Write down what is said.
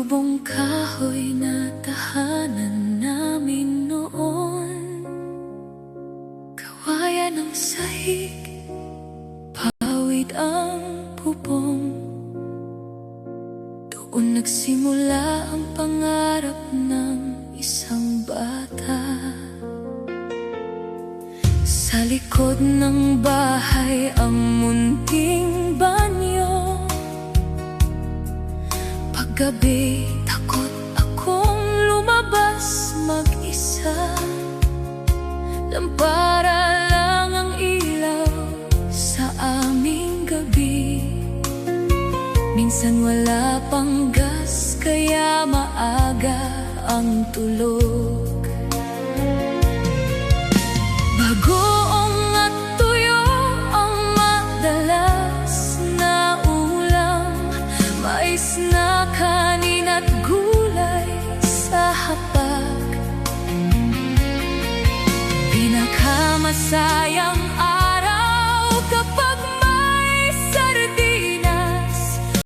Tubong kahoy na tahanan namin noon, kawayan ng sahig, pawid ang bubong. Doon nagsimula ang pangarap ng isang bata. Sa likod ng bahay ang munting banyo. Paggabi, takot akong lumabas mag-isa. Lampara lang ang ilaw sa aming gabi. Minsan wala pang gas, kaya maaga ang tulog. Bagoong at tuyo ang madalas na ulam, mais na kanin at gulay sa hapag. Pinakamasayang araw kapag